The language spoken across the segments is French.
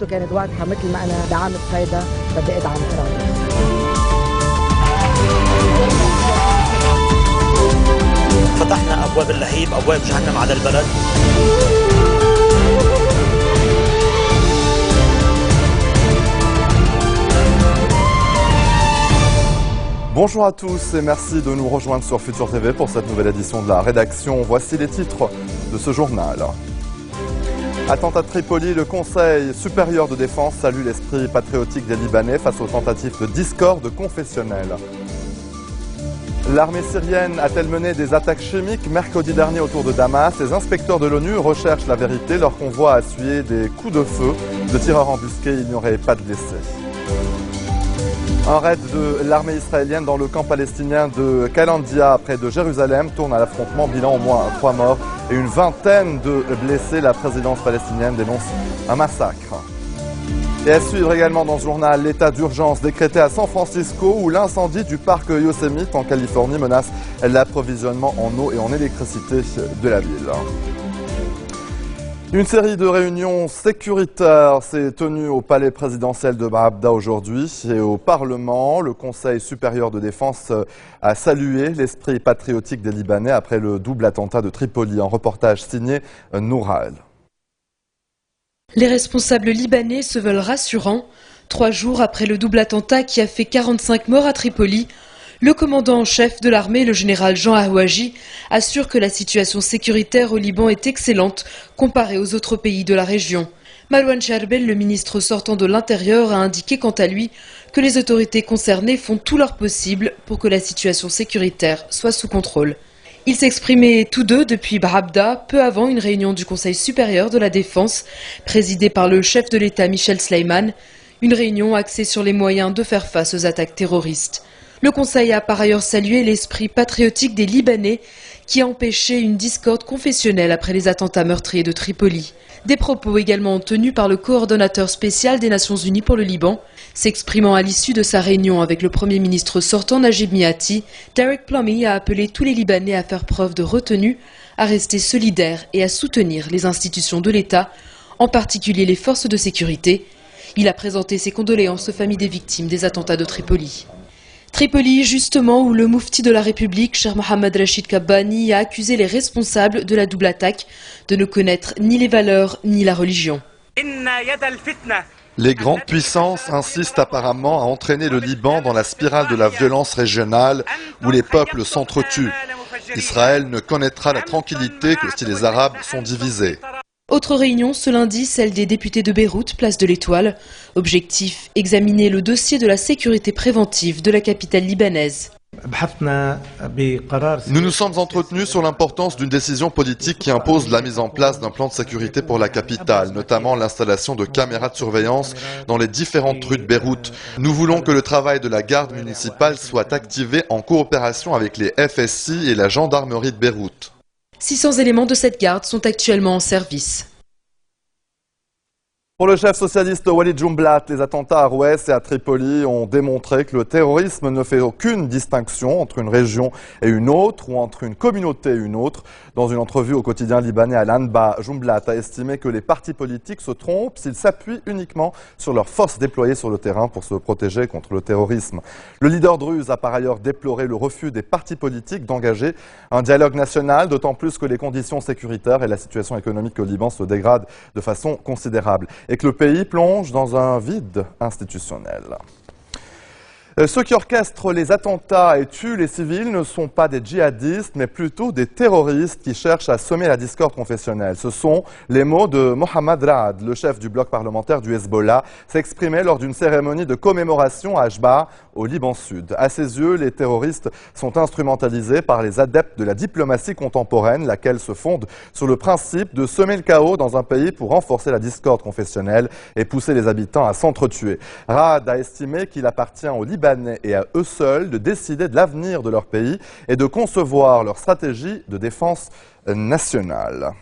كانت واضحة مثل ما أنا دعمت فايدة بدي أدعم إيران. فتحنا أبواب اللهيب، أبواب جهنم على البلد. Bonjour à tous et merci de nous rejoindre sur Futur TV pour cette nouvelle édition de la rédaction. Voici les titres de ce journal. Attentat de Tripoli, le Conseil supérieur de défense salue l'esprit patriotique des Libanais face aux tentatives de discorde confessionnelle. L'armée syrienne a-t-elle mené des attaques chimiques mercredi dernier autour de Damas? Les inspecteurs de l'ONU recherchent la vérité. Leur convoi a essuyé des coups de feu de tireurs embusqués. Il n'y aurait pas de blessés. Un raid de l'armée israélienne dans le camp palestinien de Kalandia, près de Jérusalem, tourne à l'affrontement. Bilan au moins 3 morts et une vingtaine de blessés. La présidence palestinienne dénonce un massacre. Et à suivre également dans ce journal, l'état d'urgence décrété à San Francisco où l'incendie du parc Yosemite en Californie menace l'approvisionnement en eau et en électricité de la ville. Une série de réunions sécuritaires s'est tenue au palais présidentiel de Baabda aujourd'hui et au Parlement. Le Conseil supérieur de défense a salué l'esprit patriotique des Libanais après le double attentat de Tripoli. Un reportage signé Noural. Les responsables libanais se veulent rassurants. 3 jours après le double attentat qui a fait 45 morts à Tripoli, le commandant en chef de l'armée, le général Jean Ahouaji, assure que la situation sécuritaire au Liban est excellente comparée aux autres pays de la région. Marouane Charbel, le ministre sortant de l'Intérieur, a indiqué quant à lui que les autorités concernées font tout leur possible pour que la situation sécuritaire soit sous contrôle. Ils s'exprimaient tous deux depuis Baabda, peu avant une réunion du Conseil supérieur de la défense, présidée par le chef de l'État Michel Sleiman, une réunion axée sur les moyens de faire face aux attaques terroristes. Le Conseil a par ailleurs salué l'esprit patriotique des Libanais qui a empêché une discorde confessionnelle après les attentats meurtriers de Tripoli. Des propos également tenus par le coordonnateur spécial des Nations Unies pour le Liban. S'exprimant à l'issue de sa réunion avec le Premier ministre sortant Najib Mikati, Derek Plummy a appelé tous les Libanais à faire preuve de retenue, à rester solidaires et à soutenir les institutions de l'État, en particulier les forces de sécurité. Il a présenté ses condoléances aux familles des victimes des attentats de Tripoli. Tripoli, justement, où le moufti de la République, Cheikh Mohamed Rachid Kabbani, a accusé les responsables de la double attaque de ne connaître ni les valeurs ni la religion. Les grandes puissances insistent apparemment à entraîner le Liban dans la spirale de la violence régionale où les peuples s'entretuent. Israël ne connaîtra la tranquillité que si les Arabes sont divisés. Autre réunion ce lundi, celle des députés de Beyrouth, place de l'Étoile. Objectif, examiner le dossier de la sécurité préventive de la capitale libanaise. Nous nous sommes entretenus sur l'importance d'une décision politique qui impose la mise en place d'un plan de sécurité pour la capitale, notamment l'installation de caméras de surveillance dans les différentes rues de Beyrouth. Nous voulons que le travail de la garde municipale soit activé en coopération avec les FSI et la gendarmerie de Beyrouth. 600 éléments de cette garde sont actuellement en service. Pour le chef socialiste Walid Jumblat, les attentats à Rouès et à Tripoli ont démontré que le terrorisme ne fait aucune distinction entre une région et une autre ou entre une communauté et une autre. Dans une entrevue au quotidien libanais Al-Anba, Jumblat a estimé que les partis politiques se trompent s'ils s'appuient uniquement sur leurs forces déployées sur le terrain pour se protéger contre le terrorisme. Le leader druze a par ailleurs déploré le refus des partis politiques d'engager un dialogue national, d'autant plus que les conditions sécuritaires et la situation économique au Liban se dégradent de façon considérable et que le pays plonge dans un vide institutionnel. Ceux qui orchestrent les attentats et tuent les civils ne sont pas des djihadistes, mais plutôt des terroristes qui cherchent à semer la discorde confessionnelle. Ce sont les mots de Mohamed Raad, le chef du bloc parlementaire du Hezbollah, s'exprimait lors d'une cérémonie de commémoration à Ajba, au Liban Sud. À ses yeux, les terroristes sont instrumentalisés par les adeptes de la diplomatie contemporaine, laquelle se fonde sur le principe de semer le chaos dans un pays pour renforcer la discorde confessionnelle et pousser les habitants à s'entretuer. Raad a estimé qu'il appartient aux Libanais et à eux seuls de décider de l'avenir de leur pays et de concevoir leur stratégie de défense nationale.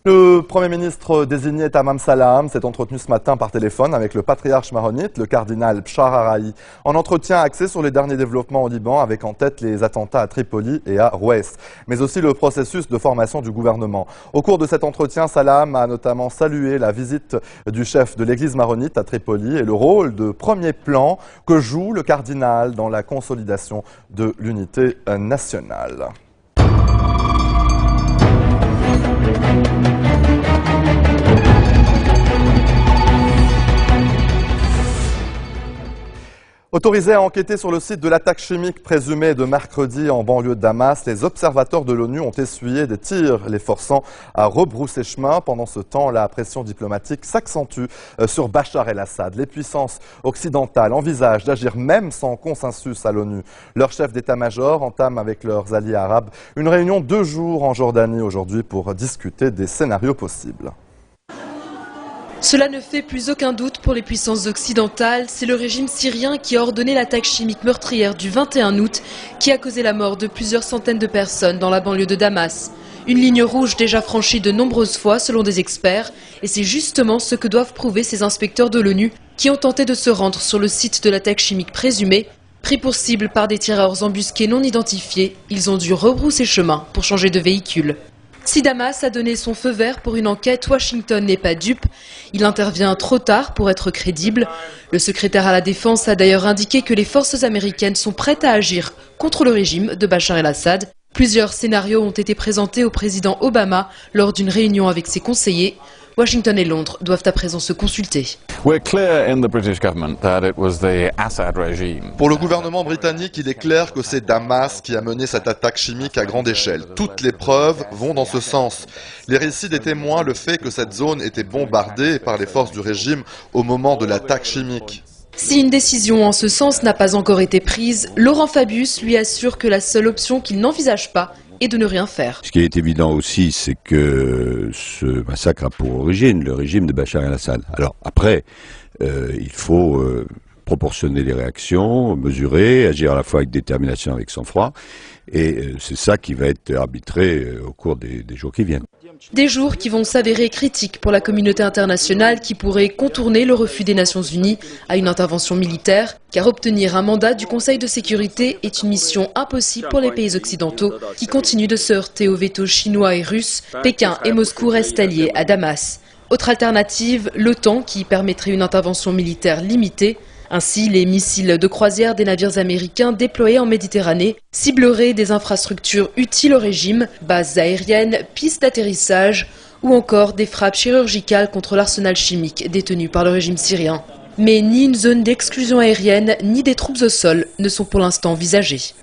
Le Premier ministre désigné Tamam Salam s'est entretenu ce matin par téléphone avec le patriarche maronite, le cardinal Bchar Haraï. En entretien axé sur les derniers développements au Liban, avec en tête les attentats à Tripoli et à Rouès, mais aussi le processus de formation du gouvernement. Au cours de cet entretien, Salam a notamment salué la visite du chef de l'église maronite à Tripoli et le rôle de premier plan que joue le cardinal dans la consolidation de l'unité nationale. Autorisés à enquêter sur le site de l'attaque chimique présumée de mercredi en banlieue de Damas, les observateurs de l'ONU ont essuyé des tirs, les forçant à rebrousser chemin. Pendant ce temps, la pression diplomatique s'accentue sur Bachar el-Assad. Les puissances occidentales envisagent d'agir même sans consensus à l'ONU. Leur chef d'état-major entame avec leurs alliés arabes une réunion 2 jours en Jordanie aujourd'hui pour discuter des scénarios possibles. Cela ne fait plus aucun doute pour les puissances occidentales. C'est le régime syrien qui a ordonné l'attaque chimique meurtrière du 21 août qui a causé la mort de plusieurs centaines de personnes dans la banlieue de Damas. Une ligne rouge déjà franchie de nombreuses fois selon des experts. Et c'est justement ce que doivent prouver ces inspecteurs de l'ONU qui ont tenté de se rendre sur le site de l'attaque chimique présumée. Pris pour cible par des tireurs embusqués non identifiés, ils ont dû rebrousser chemin pour changer de véhicule. Si Damas a donné son feu vert pour une enquête, Washington n'est pas dupe. Il intervient trop tard pour être crédible. Le secrétaire à la Défense a d'ailleurs indiqué que les forces américaines sont prêtes à agir contre le régime de Bachar el-Assad. Plusieurs scénarios ont été présentés au président Obama lors d'une réunion avec ses conseillers. Washington et Londres doivent à présent se consulter. Pour le gouvernement britannique, il est clair que c'est Damas qui a mené cette attaque chimique à grande échelle. Toutes les preuves vont dans ce sens. Les récits des témoins le fait que cette zone était bombardée par les forces du régime au moment de l'attaque chimique. Si une décision en ce sens n'a pas encore été prise, Laurent Fabius lui assure que la seule option qu'il n'envisage pas est de ne rien faire. Ce qui est évident aussi, c'est que ce massacre a pour origine le régime de Bachar el-Assad. Alors après, il faut proportionner les réactions, mesurer, agir à la fois avec détermination, avec sang-froid, et c'est ça qui va être arbitré au cours des jours qui viennent. Des jours qui vont s'avérer critiques pour la communauté internationale qui pourrait contourner le refus des Nations Unies à une intervention militaire, car obtenir un mandat du Conseil de sécurité est une mission impossible pour les pays occidentaux qui continuent de se heurter au veto chinois et russe. Pékin et Moscou restent alliés à Damas. Autre alternative, l'OTAN qui permettrait une intervention militaire limitée. Ainsi, les missiles de croisière des navires américains déployés en Méditerranée cibleraient des infrastructures utiles au régime, bases aériennes, pistes d'atterrissage ou encore des frappes chirurgicales contre l'arsenal chimique détenu par le régime syrien. Mais ni une zone d'exclusion aérienne ni des troupes au sol ne sont pour l'instant envisagées.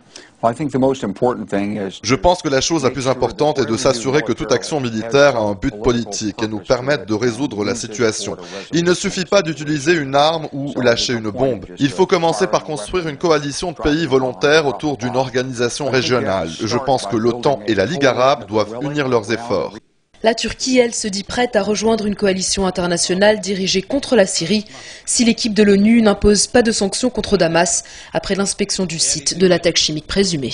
Je pense que la chose la plus importante est de s'assurer que toute action militaire a un but politique et nous permette de résoudre la situation. Il ne suffit pas d'utiliser une arme ou lâcher une bombe. Il faut commencer par construire une coalition de pays volontaires autour d'une organisation régionale. Je pense que l'OTAN et la Ligue arabe doivent unir leurs efforts. La Turquie, elle, se dit prête à rejoindre une coalition internationale dirigée contre la Syrie si l'équipe de l'ONU n'impose pas de sanctions contre Damas après l'inspection du site de l'attaque chimique présumée.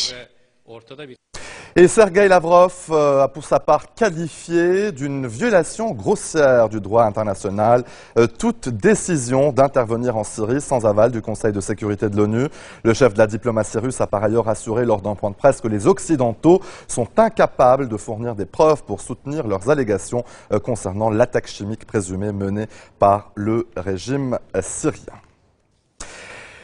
Et Sergueï Lavrov a pour sa part qualifié d'une violation grossière du droit international toute décision d'intervenir en Syrie sans aval du Conseil de sécurité de l'ONU. Le chef de la diplomatie russe a par ailleurs assuré lors d'un point de presse que les Occidentaux sont incapables de fournir des preuves pour soutenir leurs allégations concernant l'attaque chimique présumée menée par le régime syrien.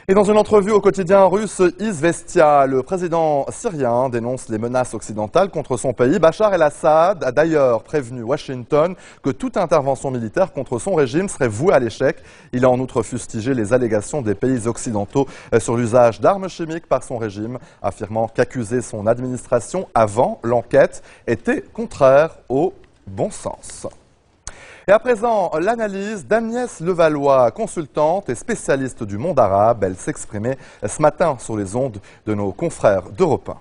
Et dans une entrevue au quotidien russe Izvestia, le président syrien dénonce les menaces occidentales contre son pays. Bachar el-Assad a d'ailleurs prévenu Washington que toute intervention militaire contre son régime serait vouée à l'échec. Il a en outre fustigé les allégations des pays occidentaux sur l'usage d'armes chimiques par son régime, affirmant qu'accuser son administration avant l'enquête était contraire au bon sens. Et à présent, l'analyse d'Agnès Levallois, consultante et spécialiste du monde arabe. Elle s'exprimait ce matin sur les ondes de nos confrères d'Europe 1.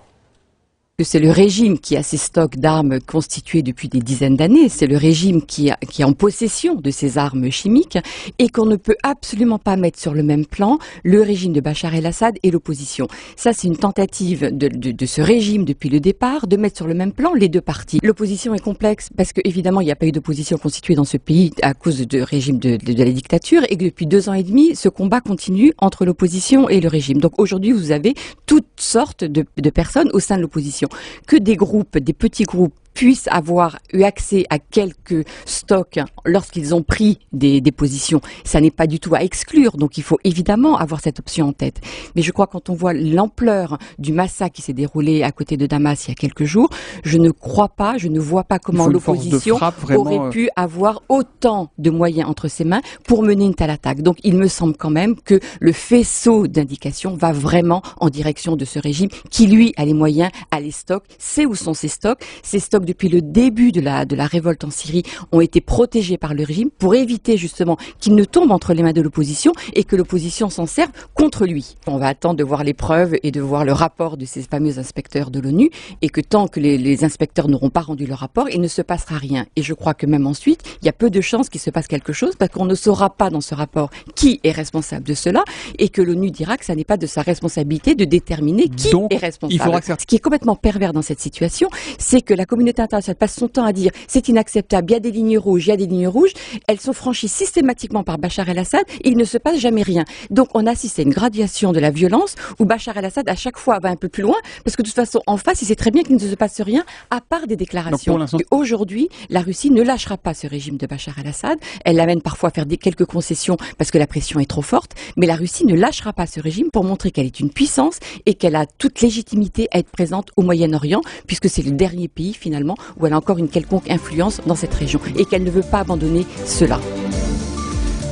C'est le régime qui a ces stocks d'armes constitués depuis des dizaines d'années. C'est le régime qui est en possession de ces armes chimiques et qu'on ne peut absolument pas mettre sur le même plan le régime de Bachar el-Assad et l'opposition. Ça, c'est une tentative de ce régime depuis le départ de mettre sur le même plan les deux partis. L'opposition est complexe parce qu'évidemment, il n'y a pas eu d'opposition constituée dans ce pays à cause du régime de la dictature et que depuis 2 ans et demi, ce combat continue entre l'opposition et le régime. Donc aujourd'hui, vous avez toutes sortes de personnes au sein de l'opposition. Que des groupes, des petits groupes, puissent avoir eu accès à quelques stocks lorsqu'ils ont pris des positions. Ça n'est pas du tout à exclure, donc il faut évidemment avoir cette option en tête. Mais je crois quand on voit l'ampleur du massacre qui s'est déroulé à côté de Damas il y a quelques jours, je ne vois pas comment l'opposition aurait pu avoir autant de moyens entre ses mains pour mener une telle attaque. Donc il me semble quand même que le faisceau d'indications va vraiment en direction de ce régime qui lui a les moyens, a les stocks, sait où sont ces stocks. Ces stocks depuis le début de la révolte en Syrie ont été protégés par le régime pour éviter justement qu'il ne tombe entre les mains de l'opposition et que l'opposition s'en serve contre lui. On va attendre de voir les preuves et de voir le rapport de ces fameux inspecteurs de l'ONU et que tant que les inspecteurs n'auront pas rendu leur rapport, il ne se passera rien. Et je crois que même ensuite, il y a peu de chances qu'il se passe quelque chose parce qu'on ne saura pas dans ce rapport qui est responsable de cela et que l'ONU dira que ça n'est pas de sa responsabilité de déterminer qui est responsable. Ce qui est complètement pervers dans cette situation, c'est que la communauté internationale passe son temps à dire c'est inacceptable, il y a des lignes rouges, elles sont franchies systématiquement par Bachar el-Assad, il ne se passe jamais rien. Donc on assiste à une graduation de la violence où Bachar el-Assad à chaque fois va un peu plus loin parce que de toute façon en face il sait très bien qu'il ne se passe rien à part des déclarations. Aujourd'hui la Russie ne lâchera pas ce régime de Bachar el-Assad, elle l'amène parfois à faire quelques concessions parce que la pression est trop forte, mais la Russie ne lâchera pas ce régime pour montrer qu'elle est une puissance et qu'elle a toute légitimité à être présente au Moyen-Orient puisque c'est le dernier pays finalement où elle a encore une quelconque influence dans cette région et qu'elle ne veut pas abandonner cela.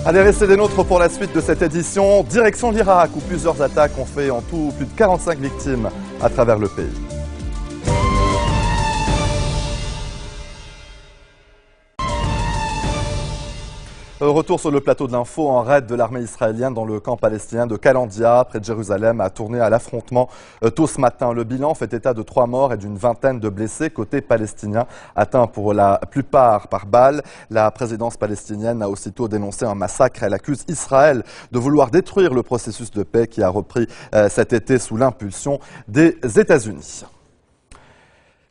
Allez, restez des nôtres pour la suite de cette édition. Direction l'Irak où plusieurs attaques ont fait en tout plus de 45 victimes à travers le pays. Retour sur le plateau de l'info, un raid de l'armée israélienne dans le camp palestinien de Kalandia, près de Jérusalem, a tourné à l'affrontement tôt ce matin. Le bilan fait état de 3 morts et d'une vingtaine de blessés côté palestinien, atteints pour la plupart par balles. La présidence palestinienne a aussitôt dénoncé un massacre. Elle accuse Israël de vouloir détruire le processus de paix qui a repris cet été sous l'impulsion des États-Unis.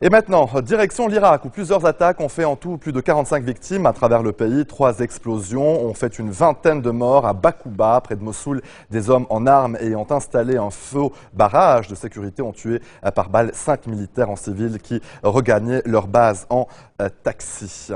Et maintenant, direction l'Irak, où plusieurs attaques ont fait en tout plus de 45 victimes à travers le pays. 3 explosions ont fait une vingtaine de morts à Bakuba, près de Mossoul. Des hommes en armes ayant installé un faux barrage de sécurité ont tué par balle 5 militaires en civil qui regagnaient leur base en taxi.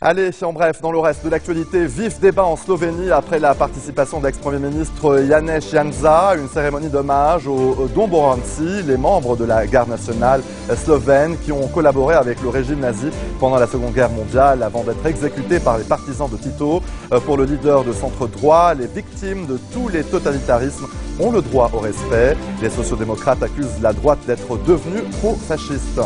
Allez, en bref, dans le reste de l'actualité, vif débat en Slovénie après la participation de l'ex-premier ministre Janez Janša à une cérémonie d'hommage aux Domboranci, les membres de la garde nationale slovène qui ont collaboré avec le régime nazi pendant la Seconde Guerre mondiale avant d'être exécutés par les partisans de Tito. Pour le leader de centre droit, les victimes de tous les totalitarismes ont le droit au respect. Les sociodémocrates accusent la droite d'être devenue pro-fasciste.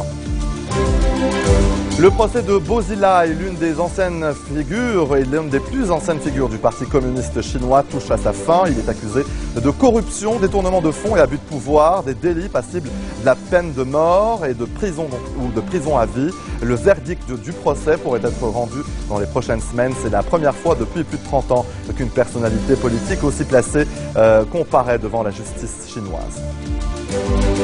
Le procès de Bo Xilai, l'une des anciennes figures et l'une des plus anciennes figures du Parti communiste chinois, touche à sa fin. Il est accusé de corruption, détournement de fonds et abus de pouvoir, des délits passibles de la peine de mort et de prison ou de prison à vie. Le verdict du procès pourrait être rendu dans les prochaines semaines. C'est la première fois depuis plus de 30 ans qu'une personnalité politique aussi placée comparaît devant la justice chinoise.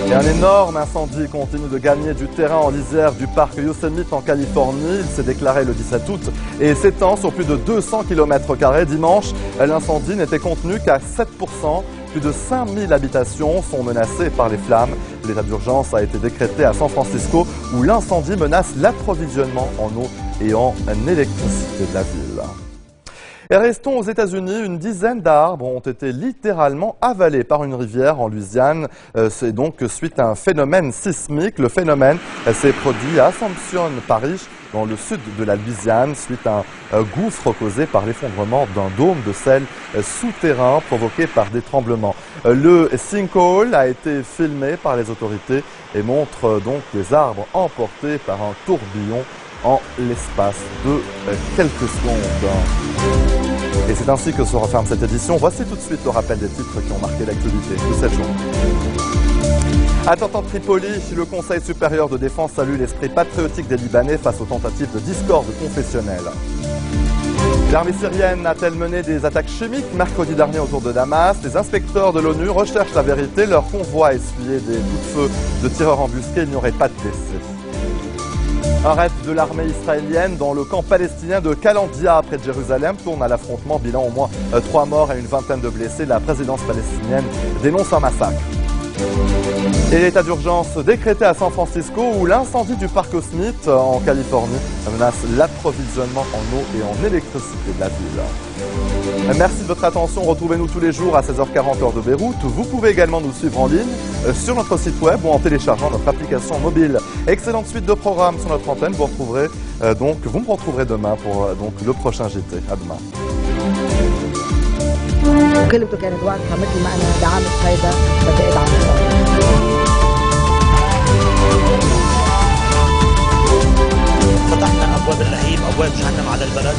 Et un énorme incendie continue de gagner du terrain en lisière du parc Yosemite en Californie. Il s'est déclaré le 17 août et s'étend sur plus de 200 km². Dimanche, l'incendie n'était contenu qu'à 7%. Plus de 5000 habitations sont menacées par les flammes. L'état d'urgence a été décrété à San Francisco où l'incendie menace l'approvisionnement en eau et en électricité de la ville. Et restons aux États-Unis, une dizaine d'arbres ont été littéralement avalés par une rivière en Louisiane. C'est donc suite à un phénomène sismique. Le phénomène s'est produit à Assumption Parish, dans le sud de la Louisiane, suite à un gouffre causé par l'effondrement d'un dôme de sel souterrain provoqué par des tremblements. Le sinkhole a été filmé par les autorités et montre donc des arbres emportés par un tourbillon en l'espace de quelques secondes. Et c'est ainsi que se referme cette édition. Voici tout de suite le rappel des titres qui ont marqué l'actualité de cette journée. Attentat de Tripoli, le Conseil supérieur de défense salue l'esprit patriotique des Libanais face aux tentatives de discorde confessionnelle. L'armée syrienne a-t-elle mené des attaques chimiques mercredi dernier autour de Damas? Les inspecteurs de l'ONU recherchent la vérité. Leur convoi a essuyé des coups de feu de tireurs embusqués. Il n'y aurait pas de blessés. Un raid de l'armée israélienne dans le camp palestinien de Kalandia près de Jérusalem tourne à l'affrontement. Bilan au moins 3 morts et une vingtaine de blessés. La présidence palestinienne dénonce un massacre. Et l'état d'urgence décrété à San Francisco où l'incendie du parc Smith en Californie menace l'approvisionnement en eau et en électricité de la ville. Merci de votre attention. Retrouvez-nous tous les jours à 16h40 heure de Beyrouth. Vous pouvez également nous suivre en ligne sur notre site web ou en téléchargeant notre application mobile. Excellente suite de programmes sur notre antenne. Vous me retrouverez demain pour le prochain JT. À demain. كلمته كانت واضحة مثل ما أنا دعمت هيدا بدي أدعم إسرائيل. فتحنا أبواب اللهيب، أبواب جهنم على البلد.